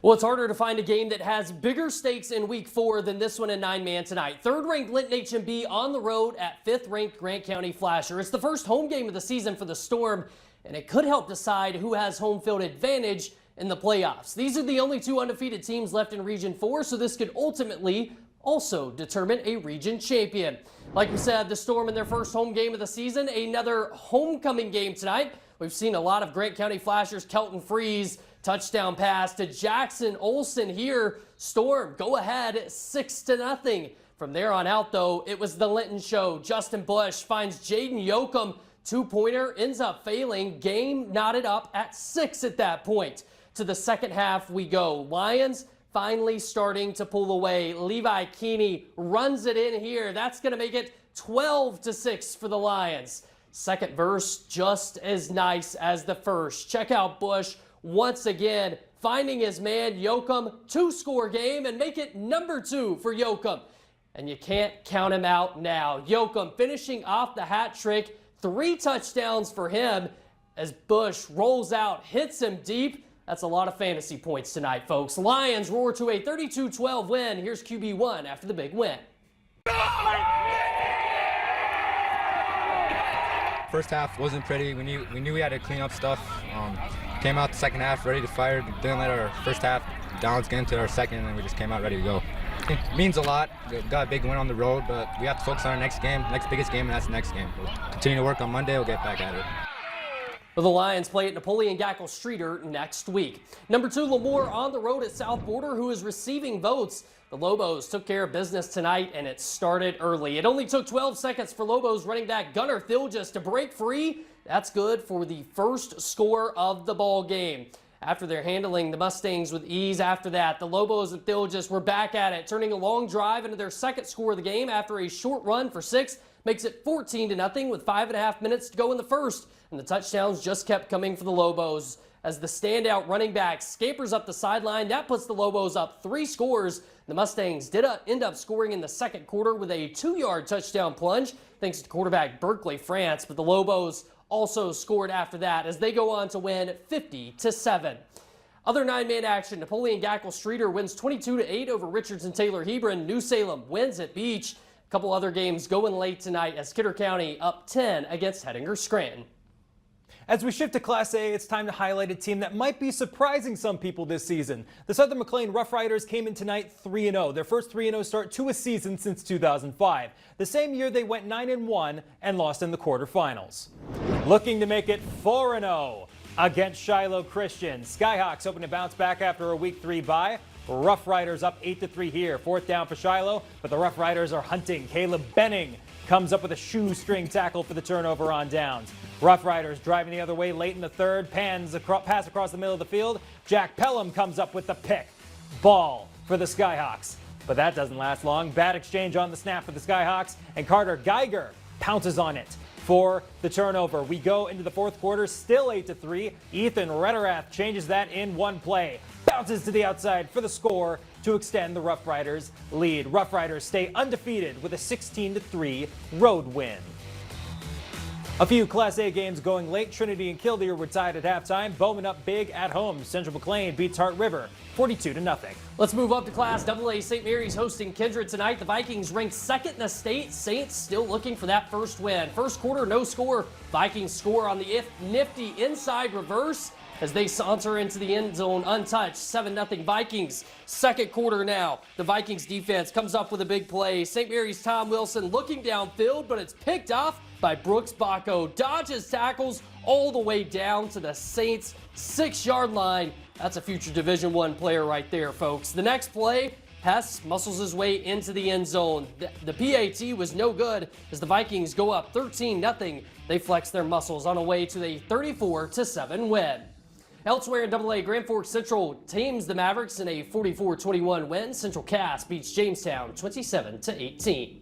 Well, it's harder to find a game that has bigger stakes in Week 4 than this one in 9-man tonight. Third-ranked Linton HMB on the road at fifth-ranked Grant County Flasher. It's the first home game of the season for the Storm, and it could help decide who has home field advantage in the playoffs. These are the only two undefeated teams left in Region 4, so this could ultimately also determine a region champion. Like we said, the Storm in their first home game of the season, another homecoming game tonight. We've seen a lot of Grant County Flashers. Kelton Freeze, touchdown pass to Jackson Olsen here. Storm go ahead 6-0. From there on out, though, it was the Linton show. Justin Bush finds Jaden Yoakum. Two-pointer ends up failing. Game knotted up at 6 at that point. To the second half we go. Lions finally starting to pull away. Levi Keeney runs it in here. That's going to make it 12-6 for the Lions. Second verse just as nice as the first. Check out Bush once again finding his man Yoakum. Two-score game and make it number 2 for Yoakum. And you can't count him out now. Yoakum finishing off the hat trick. 3 touchdowns for him as Bush rolls out, hits him deep. That's a lot of fantasy points tonight, folks. Lions roar to a 32-12 win. Here's QB1 after the big win. First half wasn't pretty. We knew we had to clean up stuff. Came out the second half ready to fire. Didn't let our first half downs get into our second, and we just came out ready to go. It means a lot. We got a big win on the road, but we have to focus on our next game, next biggest game, and that's the next game. We'll continue to work on Monday. We'll get back at it. Well, the Lions play at Napoleon Gackle Streeter next week. Number 2, Lemoore on the road at South Border, who is receiving votes. The Lobos took care of business tonight, and it started early. It only took 12 seconds for Lobos running back Gunnar Thilges to break free. That's good for the first score of the ball game. After they're handling the Mustangs with ease after that, the Lobos and Thilges were back at it, turning a long drive into their second score of the game after a short run for 6. Makes it 14-0 with 5.5 minutes to go in the first. And the touchdowns just kept coming for the Lobos. As the standout running back scapers up the sideline, that puts the Lobos up 3 scores. The Mustangs did end up scoring in the second quarter with a 2-yard touchdown plunge, thanks to quarterback Berkeley France. But the Lobos also scored after that as they go on to win 50-7. Other 9-man action, Napoleon Gackle Streeter wins 22-8 over Richards and Taylor Hebron. New Salem wins at Beach. A couple other games going late tonight as Kidder County up 10 against Hettinger Scranton. As we shift to Class A, it's time to highlight a team that might be surprising some people this season. The Southern McLean Rough Riders came in tonight 3-0, their first 3-0 start to a season since 2005. The same year they went 9-1 and lost in the quarterfinals. Looking to make it 4-0 against Shiloh Christian. Skyhawks hoping to bounce back after a Week 3 bye. Rough Riders up 8-3 here. 4th down for Shiloh, but the Rough Riders are hunting. Caleb Benning comes up with a shoestring tackle for the turnover on downs. Rough Riders driving the other way late in the third. Pass across the middle of the field. Jack Pelham comes up with the pick. Ball for the Skyhawks. But that doesn't last long. Bad exchange on the snap for the Skyhawks, and Carter Geiger pounces on it for the turnover. We go into the fourth quarter, still 8-3. Ethan Rederath changes that in one play. Bounces to the outside for the score to extend the Rough Riders' lead. Rough Riders stay undefeated with a 16-3 road win. A few Class A games going late. Trinity and Killdeer were tied at halftime. Bowman up big at home. Central McLean beats Hart River 42-0. Let's move up to Class AA. St. Mary's hosting Kindred tonight. The Vikings ranked 2nd in the state. Saints still looking for that first win. First quarter, no score. Vikings score on the nifty inside reverse as they saunter into the end zone untouched. 7-0 Vikings. Second quarter now. The Vikings defense comes up with a big play. St. Mary's Tom Wilson looking downfield, but it's picked off by Brooks Bacco. Dodges tackles all the way down to the Saints' 6-yard line. That's a future Division I player right there, folks. The next play, Hess muscles his way into the end zone. The PAT was no good as the Vikings go up 13-0. They flex their muscles on a way to a 34-7 win. Elsewhere in AA, Grand Forks Central tames the Mavericks in a 44-21 win. Central Cass beats Jamestown 27-18.